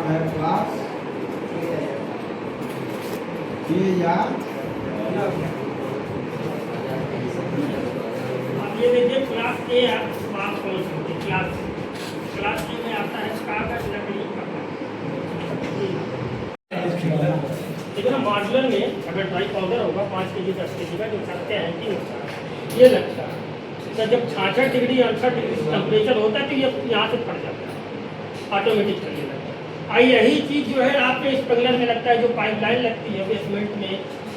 है क्लास ये या ये देखिए क्लास ए आप कौन सी क्लास ए में आता है कागज लकड़ी का। देखिए ना मॉडलर में अगर ड्राई पाउडर होगा 5 kg 10 kg का जो सकते हैं कि ये लगता है तो जब 66 डिग्री 68 डिग्री टेम्परेचर होता है तो ये यहाँ से फट जाता है ऑटोमेटिक चलने लगता है। यही चीज़ जो है आपके स्प्रिंकलर में लगता है जो पाइपलाइन लगती है बेसमेंट में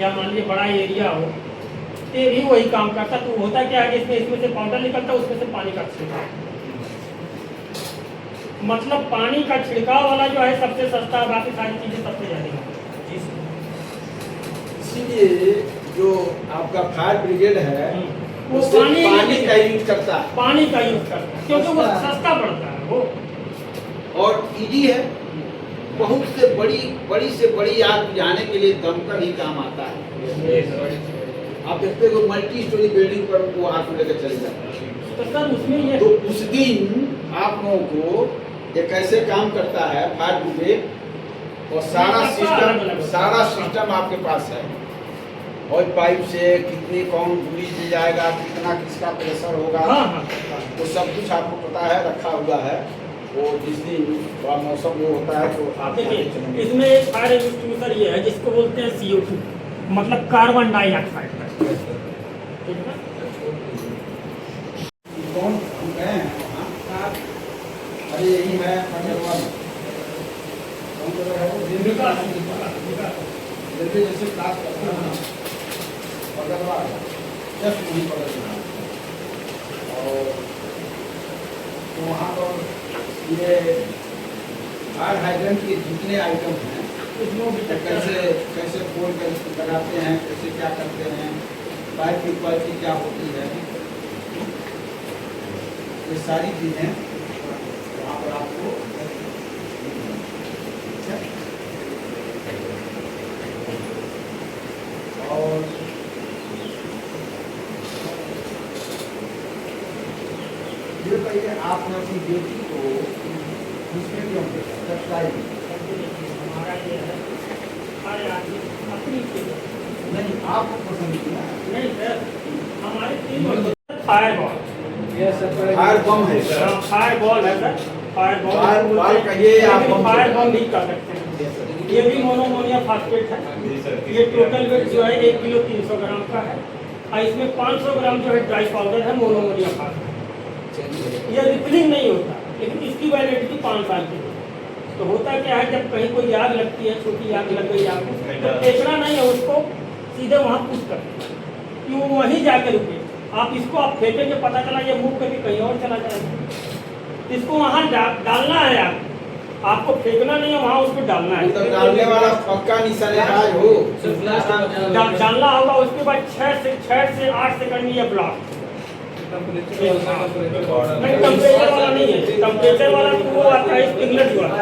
या मान लीजिए बड़ा एरिया हो तो भी वही काम करता। तो होता क्या है कि इसमें से पाउडर निकलता है उसमें से पानी का छिड़काव, मतलब पानी का छिड़काव वाला जो है सबसे सस्ता, बाकी सारी चीज़ें सबसे ज़्यादा। इसीलिए जो आपका फायर ब्रिगेड है वो पानी का यूज करता है, पानी का यूज करता है क्योंकि वो सस्ता पड़ता है वो और इजी है। बहुत से बड़ी आग बुझाने के लिए दमकल ही काम आता है। आप देखते हो मल्टी स्टोरी बिल्डिंग पर वो आग लेकर चले जाते हैं तो सर उसमें ये तो उस दिन आप लोगों को ये कैसे काम करता है फायर ब्रिगेड और सारा सिस्टम आपके पास है। और पाइप से कितनी कौन दूरी दी जाएगा, कितना किसका प्रेशर होगा, वो सब कुछ आपको पता है, रखा हुआ है। वो जिस दिन थोड़ा मौसम वो होता है तो आप देखिए इसमें एक फायर एक्सटिंग्विशर ये है जिसको बोलते हैं CO2 मतलब कार्बन डाइऑक्साइड। कौन गए हैं वहाँ? अरे यही है पटेलवाल। कौन जगह है वो? रेलवे जैसे क्लास करता है ना पटेलवाल, जस्ट वही पटेलवाल। और तो वहाँ पर ये फायर हाइड्रेंट के जितने आइटम हैं कैसे खोल कर लगाते हैं, कैसे क्या करते हैं, पाइप की क्वालिटी क्या होती है, ये सारी चीजें वहाँ पर आपको और ये कहिए आपने अपनी बेटी को किसमें क्यों हमारा ये है अपनी नहीं आपको पसंद किया नहीं सर, हमारे 3 फायर बॉल फायर बम है फायर बॉल है सर। फायर बॉल कहिए आप फायर बम भी कर सकते हैं। ये भी मोनोमोनियम फास्फेट है। ये टोटल वेट जो है 1 किलो 300 ग्राम का है और इसमें 500 ग्राम जो है ड्राई पाउडर है मोनोमोनियम फास्फेट। ये रिफिलिंग नहीं होता लेकिन इसकी वैलिडिटी 5 साल की है। तो होता क्या है जब कहीं कोई आग लगती है, छोटी आग लग गई आपको तो फेंकना नहीं है, उसको सीधे वहाँ पुश कर कि वो वहीं जाके रुके। आप इसको आप फेंकेंगे पता चला ये मूव करके कहीं और चला जाएगा। इसको वहाँ डालना है आपको फेंकना नहीं है, वहाँ उसको डालना है। तो डालने वाला पक्का निशानेबाज हो डालना होगा। उसके बाद 6 से 8 सेकंड में ये ब्लॉक नहीं टेम्परेचर वाला नहीं है। टेम्परेचर वाला तो वो आता है स्प्रिंकलर वाला।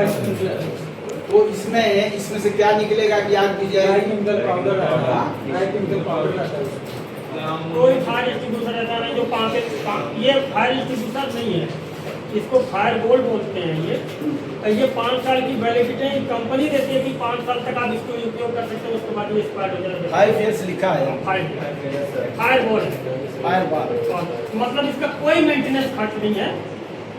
तो इसमें से क्या निकलेगा कि आग बुझ जाएगी? कोई फायर एक्सटिंग्विशर ऐसा नहीं जो ये फायर एक्सटिंग्विशर नहीं है, इसको फायर बोल्ट बोलते हैं। ये 5 साल की वैलिडिटी कंपनी देती है कि 5 साल तक आप इसको उपयोग कर सकते हैं, उसके बाद ये एक्सपायर हो जाएगा। 5 years लिखा है फायर बोल्ट मतलब इसका कोई मेंटेनेंस खर्च नहीं है।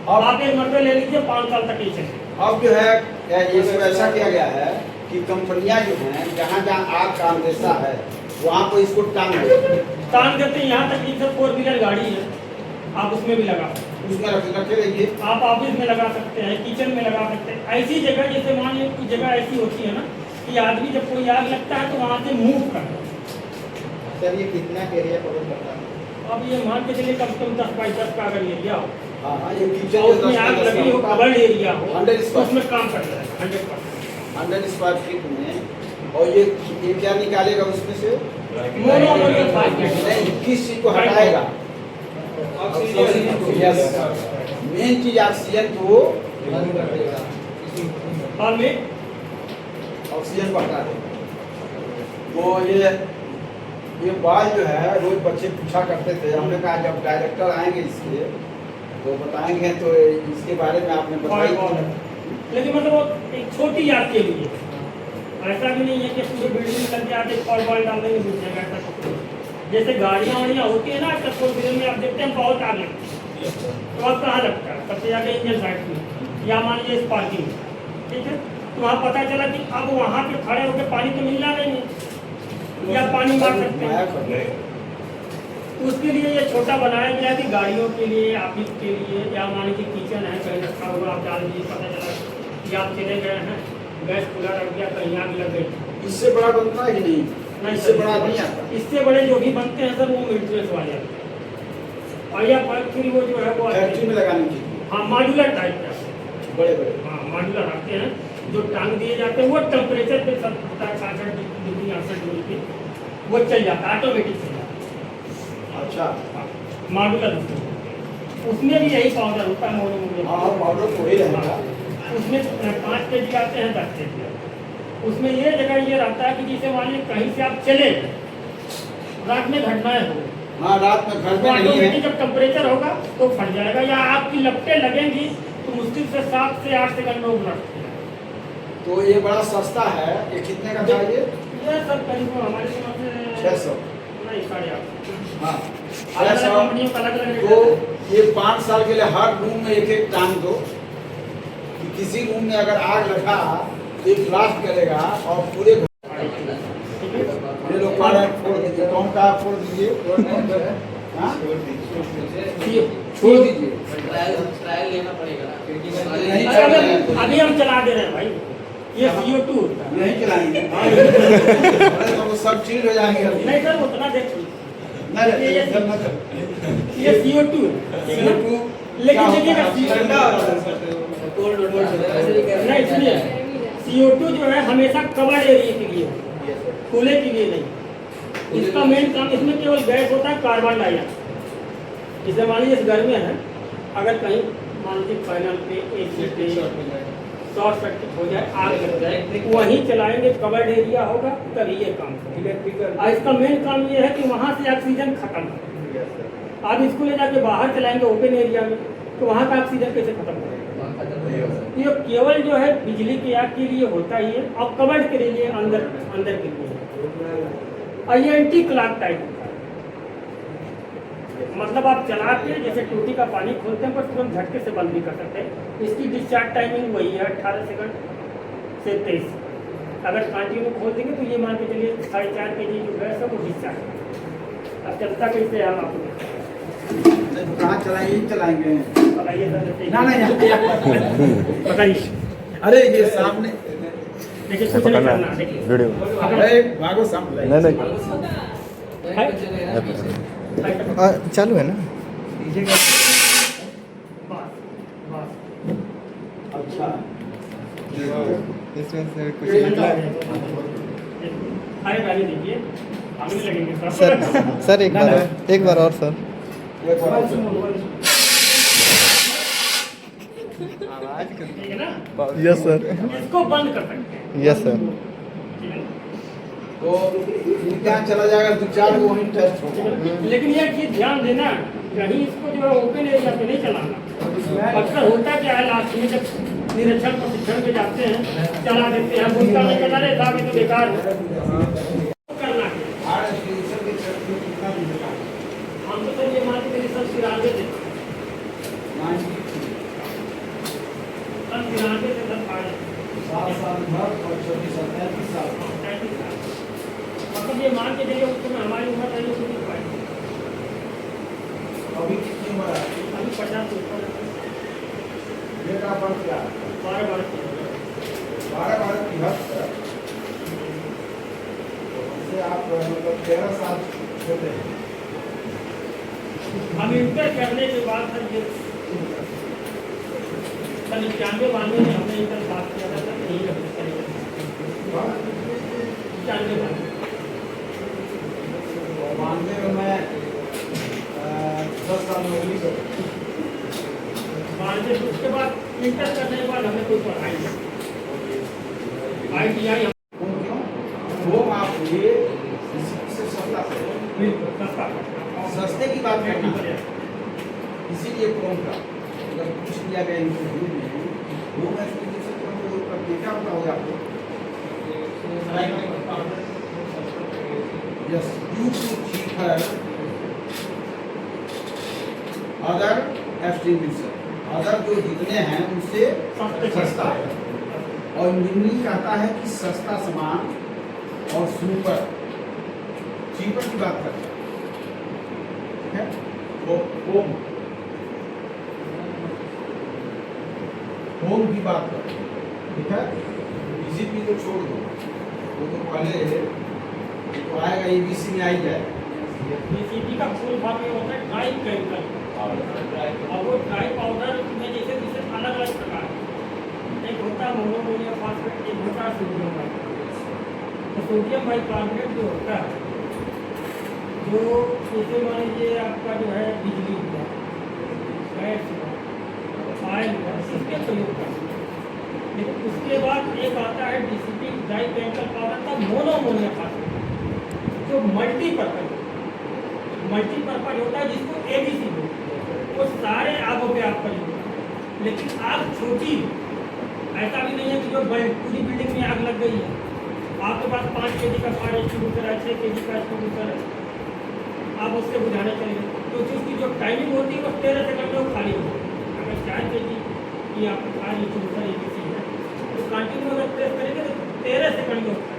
अब आप एक मरतबा ले लीजिए 5 साल तक ही चलेगा। अब जो है इसमें ऐसा किया गया है कि कंपनियां जो हैं जहाँ आग का अंदेशा है वहाँ पर इसको टांग देते हैं। यहाँ तक कि 4 व्हीलर गाड़ी है आप उसमें भी लगा सकते हैं, उसमें रखे रहिए। आप ऑफिस में लगा सकते हैं, किचन में लगा सकते हैं। ऐसी जगह जैसे मान लीजिए कुछ जगह ऐसी होती है ना कि आदमी जब कोई आग लगता है तो वहाँ से मूव करता है। सर ये कितना एरिया कवर करता है? अब ये मान के चलिए कम से कम 10 बाई 10 का अगर एरिया हो, हाँ ये किचन उसमें आग लगी हो, कवर्ड एरिया हो, 100 तो उसमें काम कर रहा है 100%। 100 स्क्वायर फीट में। और ये क्या निकालेगा उसमें से? मोनोमोनियम फास्फेट। किस चीज को हटाएगा? मेन चीज ऑक्सीजन को और में ऑक्सीजन को हटा देगा। वो ये बाल जो है रोज बच्चे पूछा करते थे, हमने कहा जब डायरेक्टर आएंगे इसके तो बताएंगे तो इसके बारे में आपने बताई लेकिन मतलब वो एक छोटी याद के लिए, ऐसा भी नहीं है कि पूरे बिल्डिंग लग के आके फॉल बॉल डाल देंगे घुस जाएगा, ऐसा कुछ नहीं। जैसे गाड़ियाँ वाड़ियाँ होती है ना, आजकल फोर व्हीलर में आप देखते हैं बहुत आग लगती है, तो अब कहाँ लगता है? सबसे ज़्यादा इंजन साइड में, या मान लीजिए स्पार्किंग, ठीक है। तो वहाँ पता चला कि अब वहाँ पे खड़े होकर पानी तो मिलना नहीं है, या पानी मार सकते हैं। उसके लिए ये छोटा बनाया गया कि गाड़ियों के लिए, ऑफिस के लिए, या मान लीजिए किचन है कहीं रखा हुआ, आप डाल दीजिए, पता चला कि आप चले गए हैं, गैस खुला रख दिया, कहीं आग लग गई। इससे बड़ा बनता है कि नहीं? इससे बड़ा नहीं आता। इससे बड़े जो भी बनते हैं सर वो मेंटेनेंस वाले आते हैं, और या फिर वो जो है वो फैक्ट्री में लगाने की। हाँ, मॉड्यूलर टाइप का, बड़े बड़े, हाँ मॉड्यूलर आते हैं, जो टांग दिए जाते हैं, वो टेम्परेचर पे 67 डिग्री 68 डिग्री पे वो चल जाता है, ऑटोमेटिक चल जाता है। अच्छा, मॉड्यूलर उसमें भी यही पाउडर होता है, मोनो हाँ पाउडर तो वही रहेगा। उसमें 5 kg आते हैं, 10 kg। उसमें ये जगह ये रहता है कि जैसे मान लीजिए कहीं से आप चले, रात में घटनाएं हो, हाँ रात में घर में नहीं है, ऑटोमेटिक जब टेम्परेचर होगा तो फट जाएगा, या आपकी लपटें लगेंगी तो मुश्किल से 7 से 8 सेकंड में उलट। तो ये बड़ा सस्ता है। ये कितने का चाहिए? ये सब करीब हमारे समझ में 600। नहीं, 850। हाँ, अलग अलग 600। कंपनियों का अलग अलग तो रेट है। ये 5 साल के लिए हर रूम में एक एक टांग दो, कि किसी रूम में अगर आग लगा तो ये ब्लास्ट करेगा और पूरे ये लोग फोड़ दीजिए, कौन का फोड़ दीजिए, हाँ? छोड़ दीजिए, ट्रायल लेना पड़ेगा। नहीं अभी हम चला दे रहे हैं भाई, ये CO2 होता है। नहीं चलाएंगे। अरे तो वो सब चीज हो जाएंगे अभी। नहीं सर, उतना देखिए, नहीं, ये CO2 है, लेकिन देखिएगा नहीं, सुनिए, CO2 जो है हमेशा कवर्ड एरिया के लिए है, खुले के लिए नहीं। इसका मेन काम, इसमें केवल गैस होता है कार्बन डाइऑक्साइड। जैसे मान लीजिए इस घर में है, अगर कहीं मान लीजिए पैनल पे AC पे शॉर्ट सर्किट हो जाए, आग लग जाए, वहीं चलाएंगे, कवर्ड एरिया होगा, तभी ये काम करेगा। और इसका मेन काम ये है कि वहाँ से ऑक्सीजन खत्म है। आप इसको ले जाके बाहर चलाएंगे ओपन एरिया में, तो वहाँ का ऑक्सीजन कैसे खत्म होगा? ये केवल जो है बिजली की आग के लिए होता ही है, और कवर्ड के लिए अंदर के लिए, और ये एंटी क्लॉक टाइप होता है। मतलब आप चला के जैसे टूटी का पानी खोलते हैं, पर तुरंत झटके से बंद भी कर सकते हैं। इसकी डिस्चार्ज टाइमिंग वही है 18 सेकंड से 23। अगर कंटिन्यू खोल देंगे तो ये मान के चलिए 4.5 kg जो गैस है वो डिस्चार्ज। अब चलता कैसे हम आपको कहाँ चलाएंगे? चलाएंगे बताइए सर। ना नहीं, बताइए। अरे ये सामने देखिए कुछ नहीं करना, देखिए वीडियो अरे भागो सामने। नहीं चालू है ना। अच्छा, इसमें से कुछ अरे गाड़ी दीजिए, हम भी लगेंगे सर एक बार और सर। ठीक है ना, यस सर, इसको बंद कर सकते हैं। Yes sir. तो इम्तिहान चला जाएगा, 2-4 को वहीं टेस्ट होगा। लेकिन ये चीज ध्यान देना, कहीं इसको जो है ओपन एरिया पे नहीं चलाना। अक्सर होता क्या है, लास्ट में जब निरीक्षण प्रशिक्षण पे जाते हैं, चला देते हैं, बोलता नहीं चला रहे था, तो बेकार है। करना है हम तो सर ये मान के सब 93 थे, 93 से सर 7 साल भर और 34-37 साल। मतलब ये मान के चलिए उस समय हमारी उम्र रही उतनी पाई, अभी कितनी उम्र है? अभी 50 से ऊपर है। बेटा बन गया 12 वर्ष की 12 की हद तक, तो हमसे आप मतलब 13 साल छोटे हैं। हम इंटर करने के बाद सर ये 91-92 में हमने इंटर पास किया था, तब यही करेगा 91 92 में मैं 10 साल नौकरी कर, उसके बाद इंटर करने के बाद हमें कोई पढ़ाई नहीं, ITI वो आप ये से सस्ता सस्ते की बात करना, इसीलिए कौन का अगर पूछ लिया गया इंटरव्यू में, वो मैं ये क्या बताओगे आपको? Yes, due to cheaper other extinguisher, other जो जितने हैं उनसे सस्ता है। और इंजीनियरिंग कहता है कि सस्ता सामान और सुपर चीपर की बात करता है, ठीक है? होम की बात करते हैं, ठीक है? बीसीपी तो छोड़ दो, वो तो पहले तो आएगा, ईबीसी में आ ही जाएगा। बीसीपी का फुल फॉर्म ये होता है ड्राई केमिकल, और वो ड्राई पाउडर में जैसे जैसे अलग अलग प्रकार है। एक होता है मोनोमोनियम फॉस्फेट, एक होता है सोडियम बाइकार्बोनेट। तो सोडियम बाइकार्बोनेट जो होता है, जो जैसे मान लीजिए आपका जो है बिजली हुआ, गैस हुआ, ऑयल हुआ, इसके प्रयोग करते हैं। लेकिन उसके बाद एक आता है डीसीपी ड्राई केमिकल पाउडर का मोनोमोनियम फॉस्फेट, जो मल्टीपर्पज होता है, जिसको एबीसी बोलते हैं। वो सारे आगों पे आप करेंगे, लेकिन आग छोटी, ऐसा भी नहीं है कि जो पूरी बिल्डिंग में आग लग गई है। आपके पास 5 kg का फायर एक्सटिंग्विशर है, 6 kg का एक्सटिंग्विशर है, आप उससे बुझाने चलेंगे तो उसकी जो टाइमिंग होती है वो 13 सेकंड में वो खाली होती है। अगर 4 kg की आपका फायर एक्सटिंग्विशर एबीसी है तो कंटिन्यू अगर प्रेस करेंगे तो 13 सेकंड में होता है।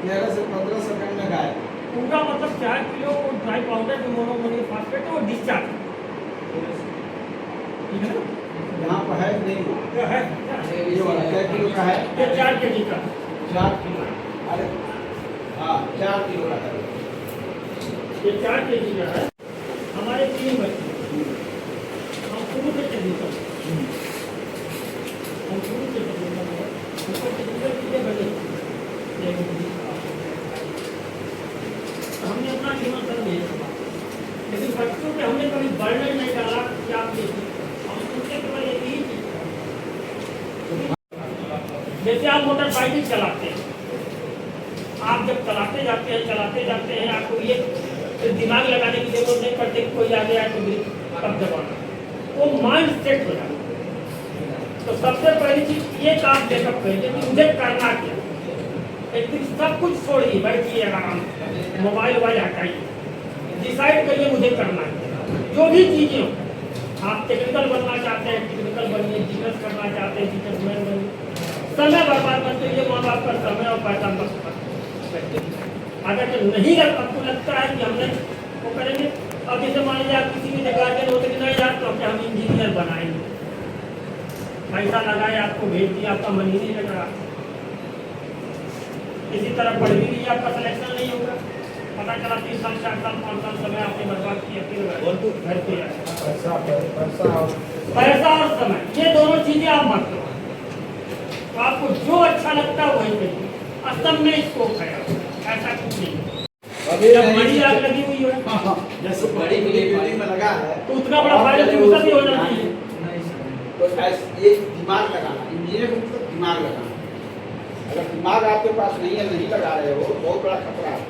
13 से 15 सेकंड में गायब। पूरा मतलब 4 किलो ड्राई पाउडर जो मोनोमोनियम फॉस्फेट है वो डिस्चार्ज, ठीक है ना? यहाँ पर है कि नहीं? ये है, ये वाला क्या किलो का है? ये 4 kg का 4 किलो। अरे हाँ, 4 किलो का है। ये 4 kg का है। हमारे 3 बच्चे, हम शुरू से चलिए हमने अपना जीवन कर लिया, लेकिन बच्चों पे हमने कभी बर्डन नहीं डाला कि आप देखिए, हम उनसे केवल एक ही चीज, जैसे आप मोटरसाइकिल चलाते हैं, आप जब चलाते जाते हैं आपको ये दिमाग लगाने की जरूरत नहीं पड़ती कि कोई आ गया तो ब्रेक कब दबाना, वो माइंड सेट हो जाता है। तो सबसे पहली चीज ये काम देखा पहले कि मुझे करना क्या, एक दिन सब कुछ छोड़िए, बैठिए आराम, मोबाइल हटाइए, डिसाइड करिए मुझे करना है। जो भी चीजें हो, आप टेक्निकल बनना चाहते हैं टेक्निकल बनिए, बिजनेस करना चाहते हैं बिजनेसमैन बनिए, समय बर्बाद मत करिए, माँ बाप का समय और पैसा मत खर्च। अगर जो नहीं आपको लगता है कि हमने वो करेंगे, अब जैसे मान लीजिए आप किसी भी गार्जियन होते कि नहीं यार तो हम इंजीनियर बनाएंगे, पैसा लगाए आपको भेज दिया, आपका मन ही नहीं लग रहा, किसी तरह पढ़ भी लीजिए, आपका सिलेक्शन नहीं होगा, पता चला 3 साल 4 साल 5 साल समय आपने बर्बाद किया, फिर घर पे आए। पैसा और समय, ये दोनों चीजें आप मत करो। तो आपको जो अच्छा लगता है वही करिए, असम में स्कोप है, ऐसा कुछ नहीं। जब बड़ी आग लगी हुई है, जैसे बड़ी बिल्डिंग में लगा है तो उतना बड़ा फायर एक्सटिंग्विशर भी होना चाहिए। तो ये दिमाग लगाना, इंजीनियर को मतलब दिमाग लगाना। अगर दिमाग आपके पास नहीं है, नहीं लगा रहे हो, बहुत बड़ा खतरा है।